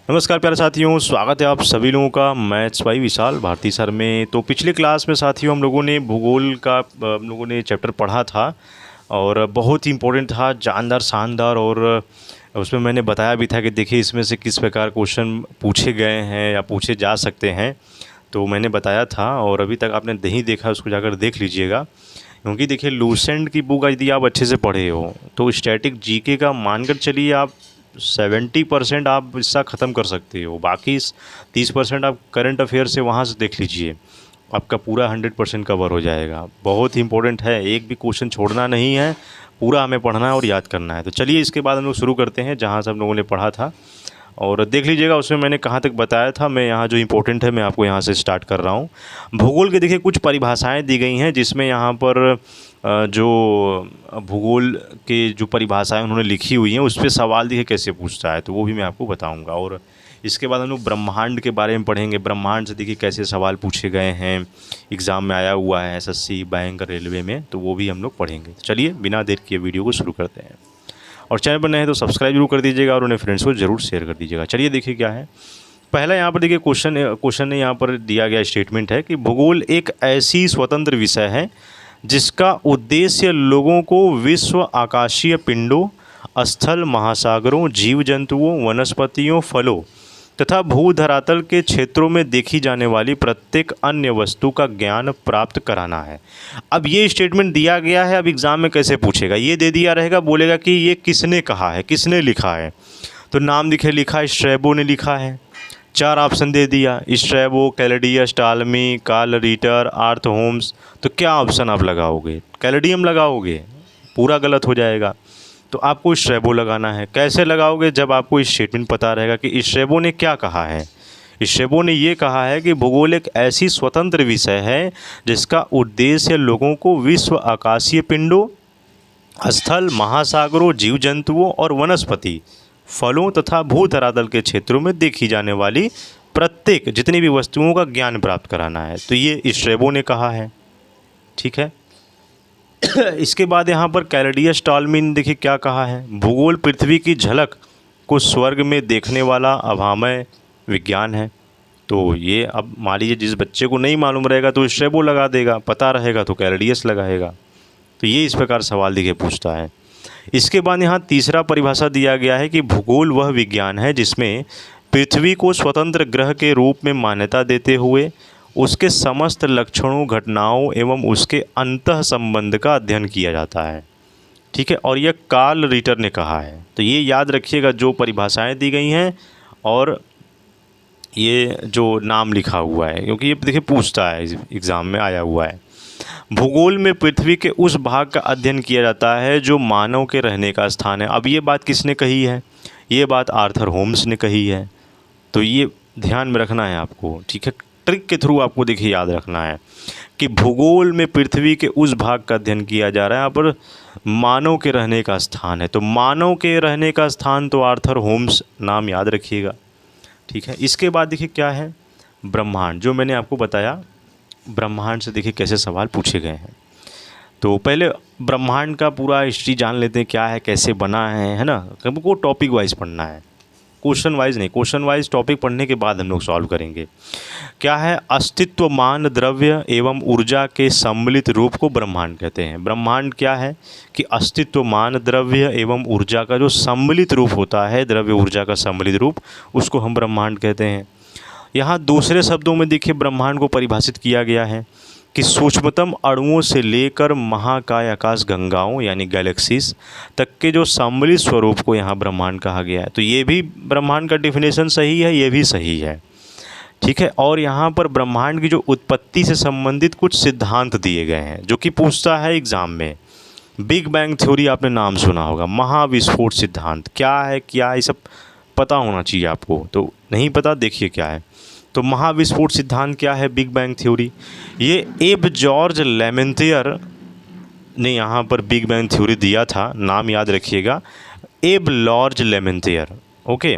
नमस्कार प्यारे साथियों, स्वागत है आप सभी लोगों का maths by Vishal Bharti sir में। तो पिछले क्लास में साथियों हम लोगों ने भूगोल का चैप्टर पढ़ा था और बहुत ही इम्पोर्टेंट था, जानदार शानदार। और उसमें मैंने बताया भी था कि देखिए इसमें से किस प्रकार क्वेश्चन पूछे गए हैं या पूछे जा सकते हैं। तो मैंने बताया था और अभी तक आपने नहीं देखा उसको जाकर देख लीजिएगा, क्योंकि देखिए लूसेंट की बुक यदि आप अच्छे से पढ़े हो तो स्टैटिक जीके का मानकर चलिए आप 70% आप इसका ख़त्म कर सकते हो। बाकी 30% आप करंट अफेयर से वहाँ से देख लीजिए, आपका पूरा 100% कवर हो जाएगा। बहुत ही इंपॉर्टेंट है, एक भी क्वेश्चन छोड़ना नहीं है, पूरा हमें पढ़ना है और याद करना है। तो चलिए इसके बाद हम लोग शुरू करते हैं जहाँ से हम लोगों ने पढ़ा था और देख लीजिएगा उसमें मैंने कहाँ तक बताया था। मैं यहाँ जो इम्पोर्टेंट है मैं आपको यहाँ से स्टार्ट कर रहा हूँ। भूगोल के देखिए कुछ परिभाषाएं दी गई हैं, जिसमें यहाँ पर जो भूगोल के जो परिभाषाएं उन्होंने लिखी हुई हैं उस पर सवाल देखिए कैसे पूछता है, तो वो भी मैं आपको बताऊँगा। और इसके बाद हम लोग ब्रह्मांड के बारे में पढ़ेंगे। ब्रह्मांड से देखिए कैसे सवाल पूछे गए हैं, एग्ज़ाम में आया हुआ है एसएससी, बैंक, रेलवे में, तो वो भी हम लोग पढ़ेंगे। चलिए बिना देर किए वीडियो को शुरू करते हैं। और चैनल पर नए हैं तो सब्सक्राइब जरूर कर दीजिएगा और उन्हें फ्रेंड्स को जरूर शेयर कर दीजिएगा। चलिए देखिए क्या है। पहला यहाँ पर देखिए क्वेश्चन ने यहाँ पर दिया गया स्टेटमेंट है कि भूगोल एक ऐसी स्वतंत्र विषय है जिसका उद्देश्य लोगों को विश्व आकाशीय पिंडों, स्थल, महासागरों, जीव जंतुओं, वनस्पतियों, फलों तथा भूधरातल के क्षेत्रों में देखी जाने वाली प्रत्येक अन्य वस्तु का ज्ञान प्राप्त कराना है। अब ये स्टेटमेंट दिया गया है, अब एग्ज़ाम में कैसे पूछेगा, ये दे दिया रहेगा, बोलेगा कि ये किसने कहा है, किसने लिखा है। तो नाम दिखे लिखा है, स्ट्रैबो ने लिखा है। 4 ऑप्शन दे दिया, स्ट्रैबो, कैलेडियस, टालमी, कार्ल रिटर, आर्थ होम्स। तो क्या ऑप्शन आप लगाओगे? कैलेडियम लगाओगे? पूरा गलत हो जाएगा। तो आपको स्ट्रैबो लगाना है। कैसे लगाओगे? जब आपको स्टेटमेंट पता रहेगा कि स्ट्रैबो ने क्या कहा है। स्ट्रैबो ने ये कहा है कि भूगोल एक ऐसी स्वतंत्र विषय है जिसका उद्देश्य लोगों को विश्व आकाशीय पिंडों, स्थल, महासागरों, जीव जंतुओं और वनस्पति, फलों तथा भूधरातल के क्षेत्रों में देखी जाने वाली प्रत्येक जितनी भी वस्तुओं का ज्ञान प्राप्त कराना है। तो ये स्ट्रैबो ने कहा है, ठीक है। इसके बाद यहाँ पर कैलेडियस टालमी ने देखिए क्या कहा है, भूगोल पृथ्वी की झलक को स्वर्ग में देखने वाला अभामय विज्ञान है। तो ये अब मान लीजिए जिस बच्चे को नहीं मालूम रहेगा तो स्ट्रैबो लगा देगा, पता रहेगा तो कैलेडियस लगाएगा। तो ये इस प्रकार सवाल देखिए पूछता है। इसके बाद यहाँ तीसरा परिभाषा दिया गया है कि भूगोल वह विज्ञान है जिसमें पृथ्वी को स्वतंत्र ग्रह के रूप में मान्यता देते हुए उसके समस्त लक्षणों, घटनाओं एवं उसके अंतः संबंध का अध्ययन किया जाता है, ठीक है। और यह कार्ल रिटर ने कहा है। तो ये याद रखिएगा जो परिभाषाएं दी गई हैं और ये जो नाम लिखा हुआ है, क्योंकि ये देखिए पूछता है, एग्ज़ाम में आया हुआ है। भूगोल में पृथ्वी के उस भाग का अध्ययन किया जाता है जो मानव के रहने का स्थान है। अब ये बात किसने कही है? ये बात आर्थर होम्स ने कही है। तो ये ध्यान में रखना है आपको, ठीक है। ट्रिक के थ्रू आपको देखिए याद रखना है कि भूगोल में पृथ्वी के उस भाग का अध्ययन किया जा रहा है, यहाँ पर मानव के रहने का स्थान है। तो मानव के रहने का स्थान तो आर्थर होम्स, नाम याद रखिएगा, ठीक है। इसके बाद देखिए क्या है, ब्रह्मांड, जो मैंने आपको बताया ब्रह्मांड से देखिए कैसे सवाल पूछे गए हैं। तो पहले ब्रह्मांड का पूरा हिस्ट्री जान लेते हैं, क्या है, कैसे बना है ना। हमको टॉपिक वाइज पढ़ना है, क्वेश्चन वाइज नहीं। क्वेश्चन वाइज टॉपिक पढ़ने के बाद हम लोग सॉल्व करेंगे। क्या है, अस्तित्वमान द्रव्य एवं ऊर्जा के सम्मिलित रूप को ब्रह्मांड कहते हैं। ब्रह्मांड क्या है कि अस्तित्वमान द्रव्य एवं ऊर्जा का जो सम्मिलित रूप होता है, द्रव्य ऊर्जा का सम्मिलित रूप, उसको हम ब्रह्मांड कहते हैं। यहाँ दूसरे शब्दों में देखिए ब्रह्मांड को परिभाषित किया गया है कि सूक्ष्मतम अणुओं से लेकर महाकाय आकाश गंगाओं यानी गैलेक्सीज तक के जो सम्मिलित स्वरूप को यहाँ ब्रह्मांड कहा गया है। तो ये भी ब्रह्मांड का डिफिनेशन सही है, ये भी सही है, ठीक है। और यहाँ पर ब्रह्मांड की जो उत्पत्ति से संबंधित कुछ सिद्धांत दिए गए हैं जो कि पूछता है एग्ज़ाम में। बिग बैंग थ्योरी आपने नाम सुना होगा, महाविस्फोट सिद्धांत क्या है, क्या ये सब पता होना चाहिए आपको। तो नहीं पता, देखिए क्या है। तो महाविस्फोट सिद्धांत क्या है, बिग बैंग थ्योरी, ये एब जॉर्ज लेमेंथियर ने यहाँ पर बिग बैंग थ्योरी दिया था, नाम याद रखिएगा, एब जॉर्ज लेमेंथियर, ओके।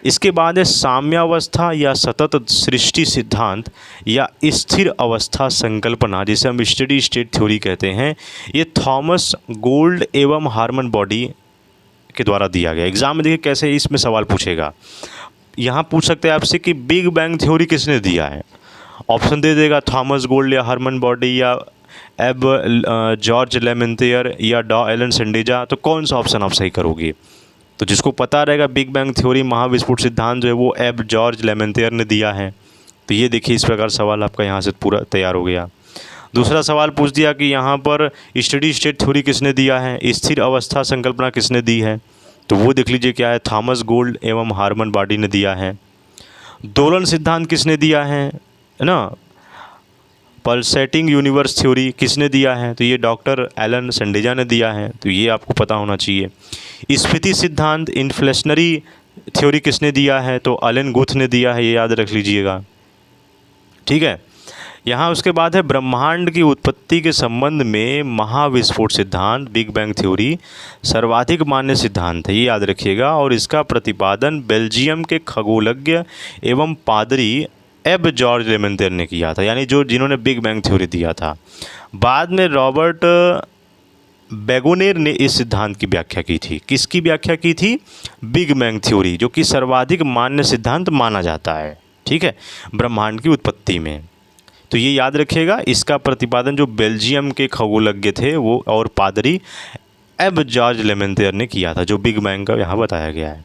इसके बाद है साम्यावस्था या सतत सृष्टि सिद्धांत या स्थिर अवस्था संकल्पना, जिसे हम स्टेडी स्टेट थ्योरी कहते हैं। ये थॉमस गोल्ड एवं हार्मन बॉडी के द्वारा दिया गया। एग्जाम में देखिए कैसे इसमें सवाल पूछेगा। यहाँ पूछ सकते हैं आपसे कि बिग बैंग थ्योरी किसने दिया है। ऑप्शन दे देगा थॉमस गोल्ड या हरमन बॉडी या एब जॉर्ज लेमेंथियर या डॉ एलन सेंडेजा। तो कौन सा ऑप्शन आप सही करोगे? तो जिसको पता रहेगा बिग बैंग थ्योरी महाविस्फोट सिद्धांत जो है वो एब जॉर्ज लेमेंथियर ने दिया है। तो ये देखिए इस प्रकार सवाल आपका यहाँ से पूरा तैयार हो गया। दूसरा सवाल पूछ दिया कि यहाँ पर स्टडी स्टेट थ्योरी किसने दिया है, स्थिर अवस्था संकल्पना किसने दी है। तो वो देख लीजिए क्या है, थॉमस गोल्ड एवं हार्मन बॉडी ने दिया है। दोलन सिद्धांत किसने दिया है ना, पल्सेटिंग यूनिवर्स थ्योरी किसने दिया है, तो ये डॉक्टर एलन सेंडेजा ने दिया है। तो ये आपको पता होना चाहिए। स्फीति सिद्धांत इन्फ्लेशनरी थ्योरी किसने दिया है, तो एलन गुथ ने दिया है, ये याद रख लीजिएगा। ठीक है, यहाँ उसके बाद है ब्रह्मांड की उत्पत्ति के संबंध में महाविस्फोट सिद्धांत बिग बैंग थ्योरी सर्वाधिक मान्य सिद्धांत है, ये याद रखिएगा। और इसका प्रतिपादन बेल्जियम के खगोलज्ञ एवं पादरी एब जॉर्ज लेमेंथियर ने किया था, यानी जिन्होंने बिग बैंग थ्योरी दिया था। बाद में रॉबर्ट बेगोनेर ने इस सिद्धांत की व्याख्या की थी। किसकी व्याख्या की थी? बिग बैंग थ्योरी, जो कि सर्वाधिक मान्य सिद्धांत माना जाता है, ठीक है, ब्रह्मांड की उत्पत्ति में। तो ये याद रखिएगा, इसका प्रतिपादन जो बेल्जियम के खगोलज्ञ थे वो और पादरी एब जॉर्ज लेमेंथियर ने किया था, जो बिग बैंग का यहाँ बताया गया है।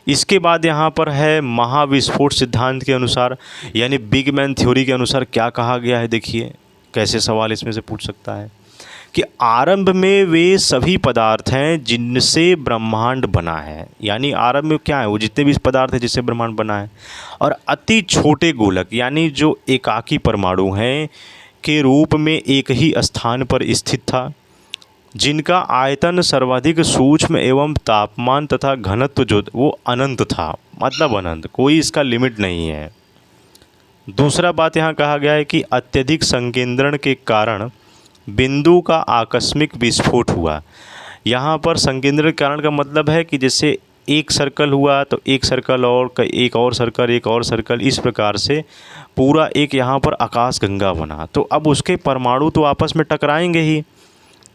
इसके बाद यहाँ पर है महाविस्फोट सिद्धांत के अनुसार, यानी बिग बैंग थ्योरी के अनुसार क्या कहा गया है। देखिए कैसे सवाल इसमें से पूछ सकता है कि आरंभ में वे सभी पदार्थ हैं जिनसे ब्रह्मांड बना है, यानी आरंभ में क्या है, वो जितने भी पदार्थ हैं जिससे ब्रह्मांड बना है। और अति छोटे गोलक, यानी जो एकाकी परमाणु हैं के रूप में एक ही स्थान पर स्थित था, जिनका आयतन सर्वाधिक सूक्ष्म एवं तापमान तथा घनत्व जो वो अनंत था, मतलब अनंत, कोई इसका लिमिट नहीं है। दूसरा बात यहाँ कहा गया है कि अत्यधिक संकेंद्रण के कारण बिंदु का आकस्मिक विस्फोट हुआ। यहाँ पर संकेंद्रण के कारण का मतलब है कि जैसे एक सर्कल हुआ तो एक सर्कल और एक और सर्कल, एक और सर्कल, इस प्रकार से पूरा एक यहाँ पर आकाश गंगा बना। तो अब उसके परमाणु तो आपस में टकराएंगे ही,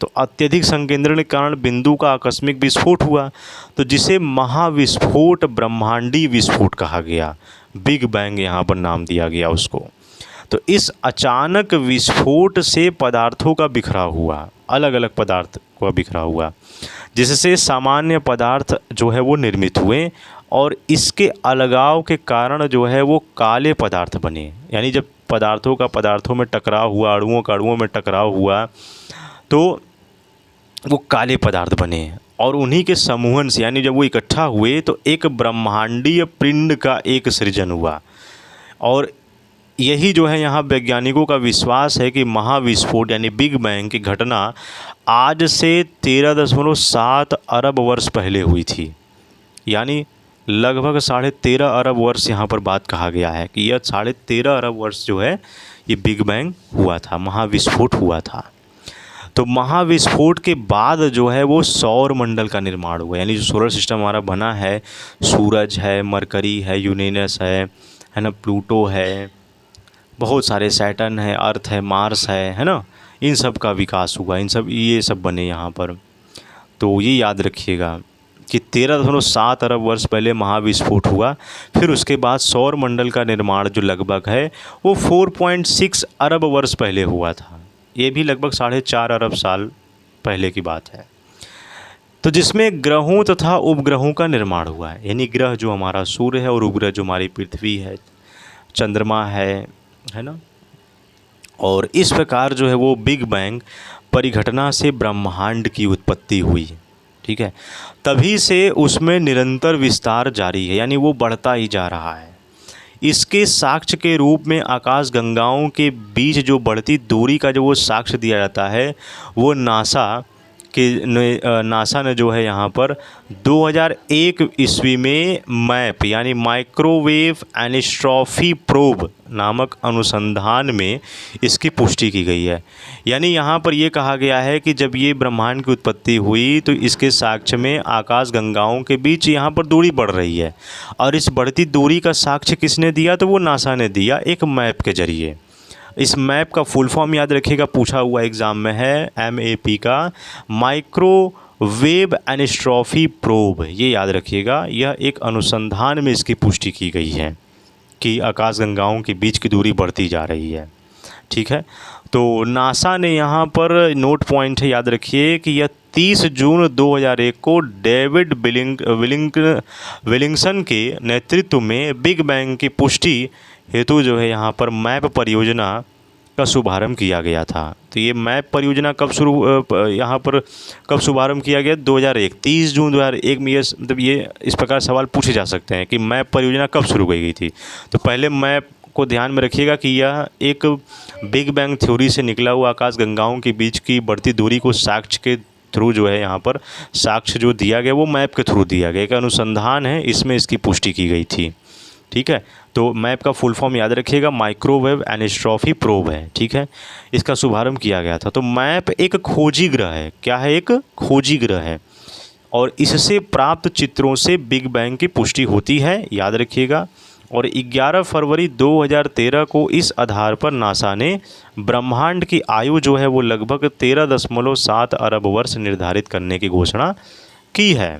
तो अत्यधिक संकेंद्रण के कारण बिंदु का आकस्मिक विस्फोट हुआ, तो जिसे महाविस्फोट ब्रह्मांडी विस्फोट कहा गया। बिग बैंग यहाँ पर नाम दिया गया उसको। तो इस अचानक विस्फोट से पदार्थों का बिखरा हुआ, अलग अलग पदार्थ का बिखरा हुआ, जिससे सामान्य पदार्थ जो है वो निर्मित हुए और इसके अलगाव के कारण जो है वो काले पदार्थ बने। यानी जब पदार्थों का पदार्थों में टकराव हुआ, अणुओं का अणुओं में टकराव हुआ, तो वो काले पदार्थ बने और उन्हीं के समूहन से, यानी जब वो इकट्ठा हुए तो एक ब्रह्मांडीय पिंड का एक सृजन हुआ। और यही जो है यहाँ वैज्ञानिकों का विश्वास है कि महाविस्फोट यानी बिग बैंग की घटना आज से 13.7 अरब वर्ष पहले हुई थी, यानी लगभग 13.5 अरब वर्ष यहाँ पर बात कहा गया है कि यह 13.5 अरब वर्ष जो है ये बिग बैंग हुआ था, महाविस्फोट हुआ था। तो महाविस्फोट के बाद जो है वो सौर मंडल का निर्माण हुआ, यानी जो सोलर सिस्टम हमारा बना है, सूरज है, मरकरी है, यूरेनस है ना, प्लूटो है, बहुत सारे, सैटर्न है, अर्थ है, मार्स है ना, इन सब का विकास हुआ, ये सब बने यहाँ पर। तो ये याद रखिएगा कि 13.7 अरब वर्ष पहले महाविस्फोट हुआ। फिर उसके बाद सौर मंडल का निर्माण जो लगभग है वो 4.6 अरब वर्ष पहले हुआ था, ये भी लगभग 4.5 अरब साल पहले की बात है। तो जिसमें ग्रहों तथा उपग्रहों का निर्माण हुआ है, यानी ग्रह जो हमारा सूर्य है और उपग्रह जो हमारी पृथ्वी है, चंद्रमा है ना। और इस प्रकार जो है वो बिग बैंग परिघटना से ब्रह्मांड की उत्पत्ति हुई, ठीक है। तभी से उसमें निरंतर विस्तार जारी है, यानी वो बढ़ता ही जा रहा है। इसके साक्ष्य के रूप में आकाश गंगाओं के बीच जो बढ़ती दूरी का जो वो साक्ष्य दिया जाता है, वो नासा ने जो है यहाँ पर 2001 ईस्वी में मैप यानी माइक्रोवेव एनिस्ट्रॉफी प्रोब नामक अनुसंधान में इसकी पुष्टि की गई है। यानी यहाँ पर ये कहा गया है कि जब ये ब्रह्मांड की उत्पत्ति हुई तो इसके साक्ष्य में आकाश गंगाओं के बीच यहाँ पर दूरी बढ़ रही है, और इस बढ़ती दूरी का साक्ष्य किसने दिया, तो वो नासा ने दिया एक मैप के जरिए। इस मैप का फुल फॉर्म याद रखिएगा, पूछा हुआ एग्ज़ाम में है, MAP का, माइक्रो वेब एनिस्ट्रॉफी प्रोब, ये याद रखिएगा, यह एक अनुसंधान में इसकी पुष्टि की गई है कि आकाशगंगाओं के बीच की दूरी बढ़ती जा रही है। ठीक है, तो नासा ने यहाँ पर नोट पॉइंट है, याद रखिए कि यह 30 जून 2001 को डेविड विलिंगसन के नेतृत्व में बिग बैंग की पुष्टि हेतु जो है यहाँ पर मैप परियोजना का शुभारंभ किया गया था। तो ये मैप परियोजना कब यहाँ पर कब शुभारंभ किया गया? 2001, 30 जून 2001 में। ये मतलब ये इस प्रकार सवाल पूछे जा सकते हैं कि मैप परियोजना कब शुरू की गई थी। तो पहले मैप को ध्यान में रखिएगा कि यह एक बिग बैंग थ्योरी से निकला हुआ आकाशगंगाओं के बीच की बढ़ती दूरी को साक्ष्य के थ्रू जो है यहाँ पर साक्ष्य जो दिया गया वो मैप के थ्रू दिया गया। एक अनुसंधान है, इसमें इसकी पुष्टि की गई थी। ठीक है, तो मैप का फुल फॉर्म याद रखिएगा, माइक्रोवेव एनिस्ट्रॉफी प्रोब है। ठीक है, इसका शुभारंभ किया गया था। तो मैप एक खोजी ग्रह है। क्या है? एक खोजी ग्रह है, और इससे प्राप्त चित्रों से बिग बैंग की पुष्टि होती है, याद रखिएगा। और 11 फरवरी 2013 को इस आधार पर नासा ने ब्रह्मांड की आयु जो है वो लगभग 13.7 अरब वर्ष निर्धारित करने की घोषणा की है।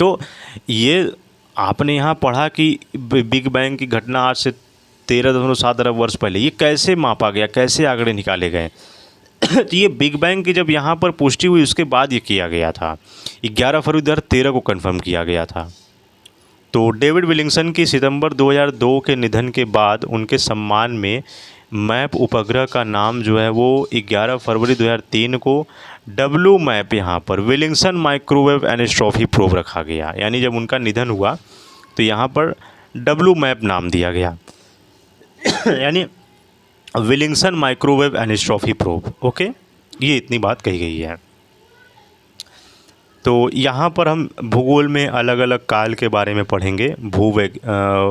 तो ये आपने यहाँ पढ़ा कि बिग बैंग की घटना आज से 13.7 अरब वर्ष पहले, ये कैसे मापा गया, कैसे आंकड़े निकाले गए? तो ये बिग बैंग की जब यहाँ पर पुष्टि हुई उसके बाद ये किया गया था, 11 फरवरी 2013 को कंफर्म किया गया था। तो डेविड विलिंगसन की सितंबर 2002 के निधन के बाद उनके सम्मान में मैप उपग्रह का नाम जो है वो 11 फरवरी 2003 को डब्ल्यू मैप यहाँ पर विलिंगसन माइक्रोवेव एनिस्ट्रॉफी प्रोब रखा गया। यानी जब उनका निधन हुआ तो यहाँ पर डब्ल्यू मैप नाम दिया गया यानी विलिंगसन माइक्रोवेव एनिस्ट्रॉफी प्रोब। ओके, ये इतनी बात कही गई है। तो यहाँ पर हम भूगोल में अलग अलग काल के बारे में पढ़ेंगे।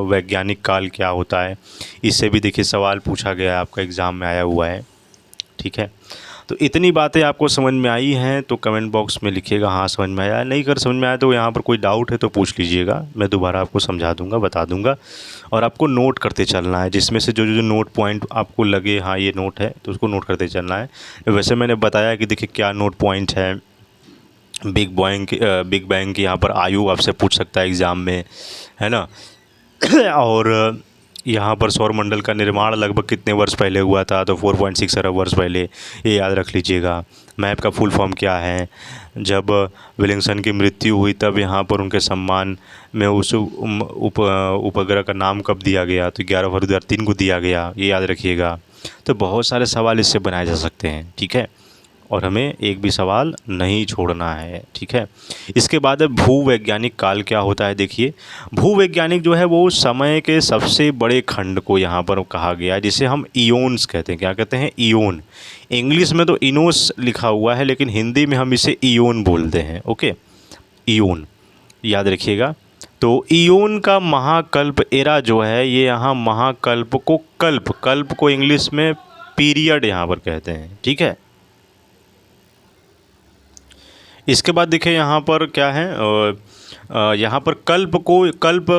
वैज्ञानिक काल क्या होता है, इससे भी देखिए सवाल पूछा गया है, आपका एग्ज़ाम में आया हुआ है। ठीक है, तो इतनी बातें आपको समझ में आई हैं तो कमेंट बॉक्स में लिखिएगा हाँ समझ में आया। नहीं कर समझ में आया तो यहाँ पर कोई डाउट है तो पूछ लीजिएगा, मैं दोबारा आपको समझा दूंगा, बता दूंगा। और आपको नोट करते चलना है, जिसमें से जो जो नोट पॉइंट आपको लगे हाँ ये नोट है तो उसको नोट करते चलना है। वैसे मैंने बताया कि देखिए क्या नोट पॉइंट है। बिग बैंग की यहाँ पर आयु आपसे पूछ सकता है एग्ज़ाम में, है ना। और यहाँ पर सौरमंडल का निर्माण लगभग कितने वर्ष पहले हुआ था, तो 4.6 अरब वर्ष पहले, ये याद रख लीजिएगा। मैप का फुल फॉर्म क्या है, जब विलिंगसन की मृत्यु हुई तब यहाँ पर उनके सम्मान में उस उपग्रह का नाम कब दिया गया, तो 11 फरवरी 2003 को दिया गया, ये याद रखिएगा। तो बहुत सारे सवाल इससे बनाए जा सकते हैं। ठीक है, और हमें एक भी सवाल नहीं छोड़ना है। ठीक है, इसके बाद भूवैज्ञानिक काल क्या होता है। देखिए, भूवैज्ञानिक जो है वो समय के सबसे बड़े खंड को यहाँ पर कहा गया है, जिसे हम इयोन्स कहते हैं। क्या कहते हैं? इयोन। इंग्लिश में तो इनोस लिखा हुआ है, लेकिन हिंदी में हम इसे इयोन बोलते हैं। ओके, इयोन याद रखिएगा। तो इयोन का महाकल्प एरा जो है, ये यहाँ महाकल्प को कल्प को इंग्लिश में पीरियड यहाँ पर कहते हैं। ठीक है, इसके बाद देखिए यहाँ पर क्या है, यहाँ पर कल्प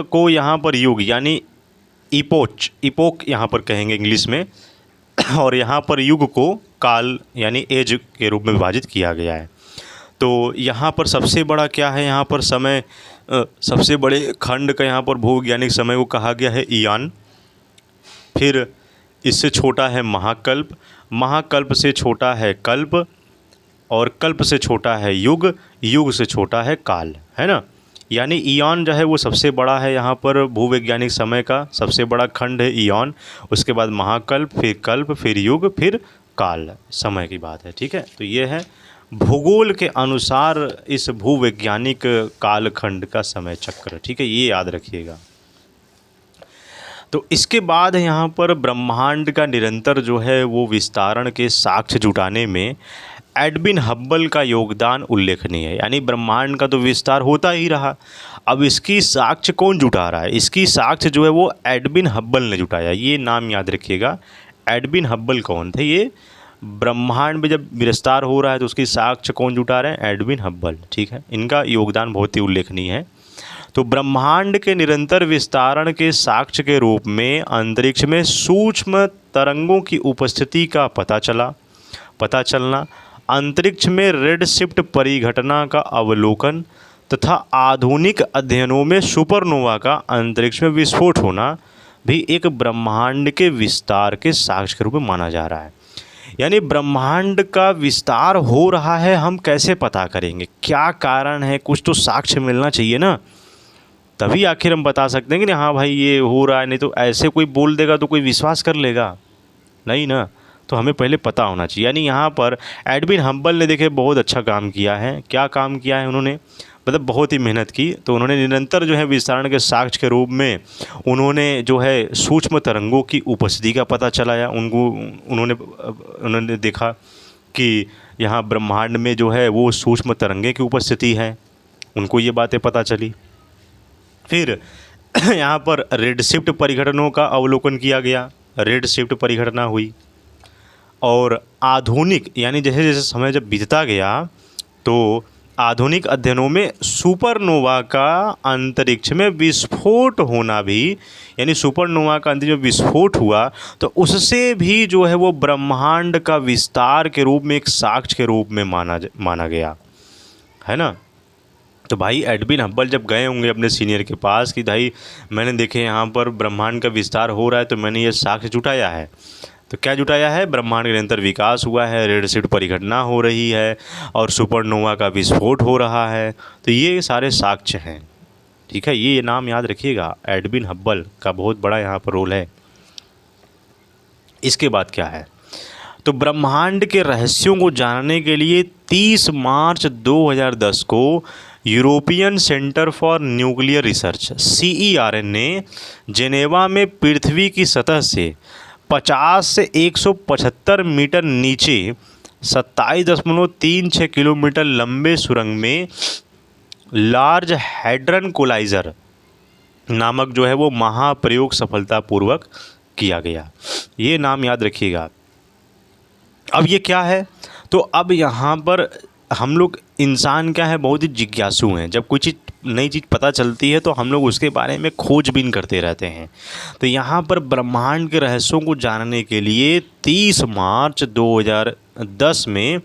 को यहाँ पर युग यानी इपोक यहाँ पर कहेंगे इंग्लिश में, और यहाँ पर युग को काल यानी एज के रूप में विभाजित किया गया है। तो यहाँ पर सबसे बड़ा क्या है, यहाँ पर समय, सबसे बड़े खंड का यहाँ पर भूवैज्ञानिक समय को कहा गया है ईयान। फिर इससे छोटा है महाकल्प से छोटा है कल्प, और कल्प से छोटा है युग से छोटा है काल, है ना। यानी ईयान जो है वो सबसे बड़ा है, यहाँ पर भूवैज्ञानिक समय का सबसे बड़ा खंड है ईयान। उसके बाद महाकल्प, फिर कल्प, फिर युग, फिर काल, समय की बात है। ठीक है, तो ये है भूगोल के अनुसार इस भूवैज्ञानिक कालखंड का समय चक्र। ठीक है, ये याद रखिएगा। तो इसके बाद यहाँ पर ब्रह्मांड का निरंतर जो है वो विस्तारण के साक्ष्य जुटाने में एडविन हब्बल का योगदान उल्लेखनीय है। यानी ब्रह्मांड का तो विस्तार होता ही रहा, अब इसकी साक्ष्य कौन जुटा रहा है? इसकी साक्ष्य जो है वो एडविन हब्बल ने जुटाया। ये नाम याद रखिएगा, एडविन हब्बल कौन थे? ये ब्रह्मांड में जब विस्तार हो रहा है तो उसकी साक्ष्य कौन जुटा रहे हैं? Edwin Hubble. ठीक है, इनका योगदान बहुत ही उल्लेखनीय है। तो ब्रह्मांड के निरंतर विस्तारण के साक्ष्य के रूप में अंतरिक्ष में सूक्ष्म तरंगों की उपस्थिति का पता चलना अंतरिक्ष में रेडशिफ्ट परिघटना का अवलोकन तथा आधुनिक अध्ययनों में सुपरनोवा का अंतरिक्ष में विस्फोट होना भी एक ब्रह्मांड के विस्तार के साक्ष्य के रूप में माना जा रहा है। यानी ब्रह्मांड का विस्तार हो रहा है, हम कैसे पता करेंगे, क्या कारण है, कुछ तो साक्ष्य मिलना चाहिए ना, तभी आखिर हम बता सकते हैं कि हाँ भाई ये हो रहा है। नहीं तो ऐसे कोई बोल देगा तो कोई विश्वास कर लेगा नहीं ना, तो हमें पहले पता होना चाहिए। यानी यहाँ पर एडविन हब्बल ने देखे बहुत अच्छा काम किया है। क्या काम किया है उन्होंने, मतलब बहुत ही मेहनत की। तो उन्होंने निरंतर जो है विस्तारण के साक्ष्य के रूप में उन्होंने जो है सूक्ष्म तरंगों की उपस्थिति का पता चलाया। उन्होंने देखा कि यहाँ ब्रह्मांड में जो है वो सूक्ष्म तरंगे की उपस्थिति है, उनको ये बातें पता चली। फिर यहाँ पर रेडशिफ्ट परिघटनाओं का अवलोकन किया गया, रेडशिफ्ट परिघटना हुई। और आधुनिक यानी जैसे जैसे समय जब बीतता गया तो आधुनिक अध्ययनों में सुपरनोवा का अंतरिक्ष में विस्फोट होना भी, यानी सुपरनोवा का अंतरिक्ष में विस्फोट हुआ तो उससे भी जो है वो ब्रह्मांड का विस्तार के रूप में एक साक्ष्य के रूप में माना गया है ना। तो भाई एडविन हब्बल जब गए होंगे अपने सीनियर के पास कि भाई मैंने देखे यहाँ पर ब्रह्मांड का विस्तार हो रहा है, तो मैंने ये साक्ष्य जुटाया है। तो क्या जुटाया है, ब्रह्मांड का निरंतर विकास हुआ है, रेडशिफ्ट परिघटना हो रही है और सुपरनोवा का विस्फोट हो रहा है। तो ये सारे साक्ष्य हैं, ठीक है। ये नाम याद रखिएगा, एडविन हब्बल का बहुत बड़ा यहाँ पर रोल है। इसके बाद क्या है, तो ब्रह्मांड के रहस्यों को जानने के लिए 30 मार्च 2010 को European centre for nuclear research CERN ने जेनेवा में पृथ्वी की सतह से 50 से 175 मीटर नीचे 27.36 किलोमीटर लंबे सुरंग में लार्ज हैड्रन कोलाइजर नामक जो है वो महाप्रयोग सफलतापूर्वक किया गया। ये नाम याद रखिएगा। अब ये क्या है, तो अब यहाँ पर हम लोग इंसान क्या है, बहुत ही जिज्ञासु हैं। जब कोई चीज़ नई चीज़ पता चलती है तो हम लोग उसके बारे में खोजबीन करते रहते हैं। तो यहाँ पर ब्रह्मांड के रहस्यों को जानने के लिए 30 मार्च 2010 में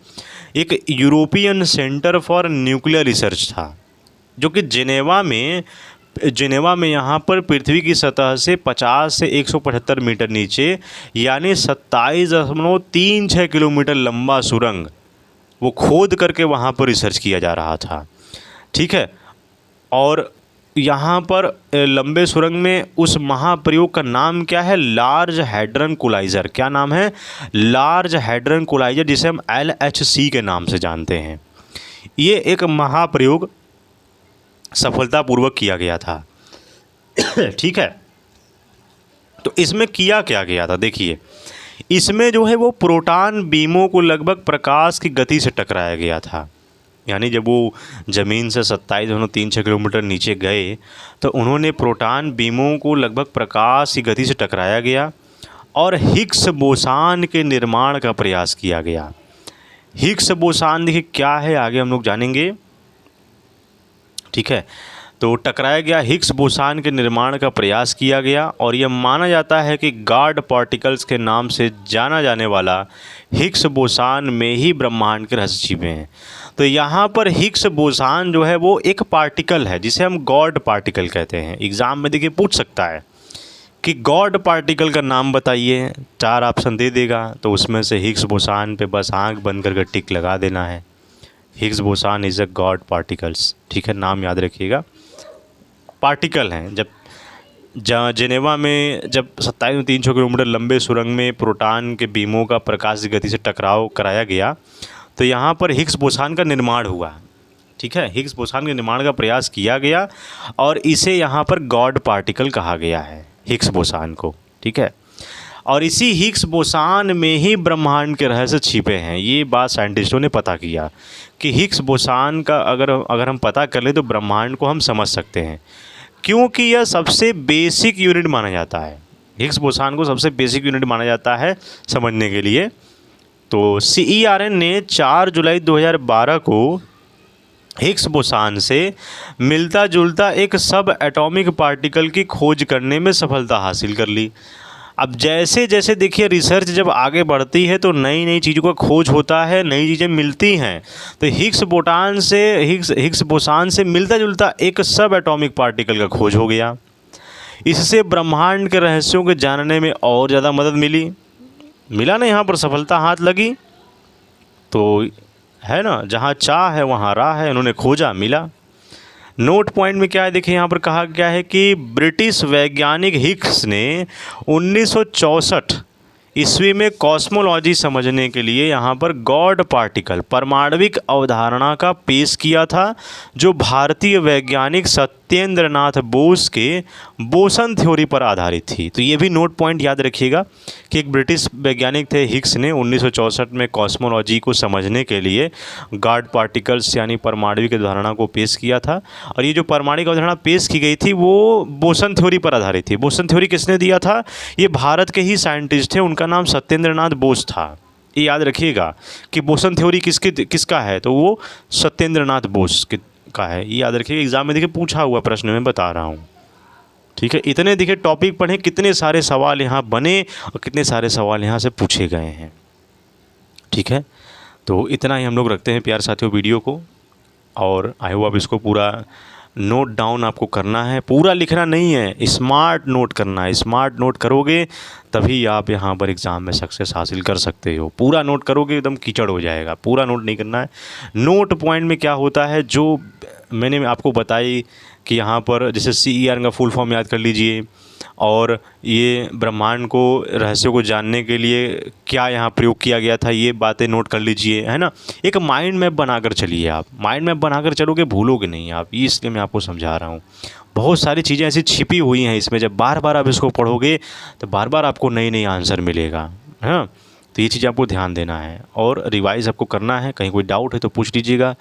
एक European centre for nuclear research था, जो कि जेनेवा में यहाँ पर पृथ्वी की सतह से 50 से 175 मीटर नीचे यानी 27.36 किलोमीटर लंबा सुरंग वो खोद करके वहाँ पर रिसर्च किया जा रहा था, ठीक है। और यहाँ पर लंबे सुरंग में उस महाप्रयोग का नाम क्या है, लार्ज हैड्रन कोलाइजर। क्या नाम है, लार्ज हैड्रन कोलाइजर, जिसे हम LHC के नाम से जानते हैं। ये एक महाप्रयोग सफलतापूर्वक किया गया था, ठीक है। तो इसमें किया क्या गया था, देखिए इसमें जो है वो प्रोटॉन बीमों को लगभग प्रकाश की गति से टकराया गया था। यानी जब वो ज़मीन से 27.36 किलोमीटर नीचे गए तो उन्होंने प्रोटॉन बीमों को लगभग प्रकाश की गति से टकराया गया और हिग्स बोसान के निर्माण का प्रयास किया गया। हिग्स बोसान देखिए क्या है, आगे हम लोग जानेंगे, ठीक है। तो टकराया गया, हिग्स बोसान के निर्माण का प्रयास किया गया और यह माना जाता है कि गॉड पार्टिकल्स के नाम से जाना जाने वाला हिग्स बोसान में ही ब्रह्मांड के रहस्य छिपे हैं। तो यहाँ पर हिग्स बोसान जो है वो एक पार्टिकल है जिसे हम गॉड पार्टिकल कहते हैं। एग्ज़ाम में देखिए पूछ सकता है कि गॉड पार्टिकल का नाम बताइए, 4 ऑप्शन दे देगा, तो उसमें से हिग्स बोसान पे बस आंख बंद करके टिक लगा देना है। Higgs boson is a God particles, ठीक है, नाम याद रखिएगा। पार्टिकल हैं। जब जेनेवा में जब 27.36 किलोमीटर लंबे सुरंग में प्रोटॉन के बीमों का प्रकाश की गति से टकराव कराया गया तो यहाँ पर हिग्स बोसान का निर्माण हुआ, ठीक है। हिग्स बोसान के निर्माण का प्रयास किया गया और इसे यहाँ पर गॉड पार्टिकल कहा गया है, हिग्स बोसान को, ठीक है। और इसी हिग्स बोसान में ही ब्रह्मांड के रहस्य छिपे हैं। ये बात साइंटिस्टों ने पता किया कि हिग्स बोसान का अगर हम पता कर लें तो ब्रह्मांड को हम समझ सकते हैं, क्योंकि यह सबसे बेसिक यूनिट माना जाता है। हिग्स बोसान को सबसे बेसिक यूनिट माना जाता है समझने के लिए। तो CERN ने 4 जुलाई 2012 को हिग्स बोसान से मिलता जुलता एक सब एटॉमिक पार्टिकल की खोज करने में सफलता हासिल कर ली। अब जैसे जैसे देखिए रिसर्च जब आगे बढ़ती है तो नई नई चीज़ों का खोज होता है, नई चीज़ें मिलती हैं। तो हिग्स बोसान से मिलता जुलता एक सब एटॉमिक पार्टिकल का खोज हो गया। इससे ब्रह्मांड के रहस्यों के जानने में और ज़्यादा मदद मिला ना, यहाँ पर सफलता हाथ लगी। तो है ना, जहाँ चाह है वहाँ राह है, उन्होंने खोजा मिला। नोट पॉइंट में क्या है देखिए, यहाँ पर कहा गया है कि ब्रिटिश वैज्ञानिक हिग्स ने 1964 ईस्वी में कॉस्मोलॉजी समझने के लिए यहाँ पर गॉड पार्टिकल परमाणविक अवधारणा का पेश किया था, जो भारतीय वैज्ञानिक सत्येंद्र नाथ बोस के बोसन थ्योरी पर आधारित थी। तो ये भी नोट पॉइंट याद रखिएगा कि एक ब्रिटिश वैज्ञानिक थे हिग्स ने 1964 में कॉस्मोलॉजी को समझने के लिए गॉड पार्टिकल्स यानी परमाणविक अवधारणा को पेश किया था। और ये जो परमाणविक अवधारणा पेश की गई थी वो बोसन थ्योरी पर आधारित थी। बोसन थ्योरी किसने दिया था? ये भारत के ही साइंटिस्ट थे, उनका नाम सत्येंद्र नाथ बोस था। ये याद रखिएगा कि बोसन थ्योरी किसका है, तो वो सत्येंद्र नाथ बोस का है। ये याद रखिएगा, एग्जाम में देखिए पूछा हुआ प्रश्न में बता रहा हूँ। ठीक है, इतने देखिए टॉपिक पढ़ें, कितने सारे सवाल यहाँ बने और कितने सारे सवाल यहाँ से पूछे गए हैं। ठीक है, तो इतना ही हम लोग रखते हैं प्यार साथियों वीडियो को। और आई होप आप इसको पूरा नोट डाउन आपको करना है, पूरा लिखना नहीं है, स्मार्ट नोट करना है। स्मार्ट नोट करोगे तभी आप यहाँ पर एग्ज़ाम में सक्सेस हासिल कर सकते हो। पूरा नोट करोगे एकदम कीचड़ हो जाएगा, पूरा नोट नहीं करना है। नोट पॉइंट में क्या होता है जो मैंने आपको बताई कि यहाँ पर जैसे CER का फुल फॉर्म याद कर लीजिए, और ये ब्रह्मांड को रहस्यों को जानने के लिए क्या यहाँ प्रयोग किया गया था, ये बातें नोट कर लीजिए, है ना। एक माइंड मैप बनाकर चलिए, आप माइंड मैप बनाकर चलोगे भूलोगे नहीं आप, इसलिए मैं आपको समझा रहा हूँ। बहुत सारी चीज़ें ऐसी छिपी हुई हैं इसमें, जब बार बार आप इसको पढ़ोगे तो बार बार आपको नई नई आंसर मिलेगा, है ना। तो ये चीज़ आपको ध्यान देना है और रिवाइज़ आपको करना है। कहीं कोई डाउट है तो पूछ लीजिएगा,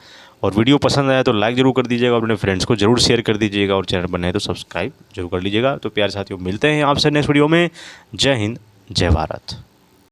और वीडियो पसंद आया तो लाइक ज़रूर कर दीजिएगा, अपने फ्रेंड्स को ज़रूर शेयर कर दीजिएगा, और चैनल पर नए तो सब्सक्राइब जरूर कर लीजिएगा। तो प्यारे साथियों, मिलते हैं आपसे नेक्स्ट वीडियो में। जय हिंद, जय भारत।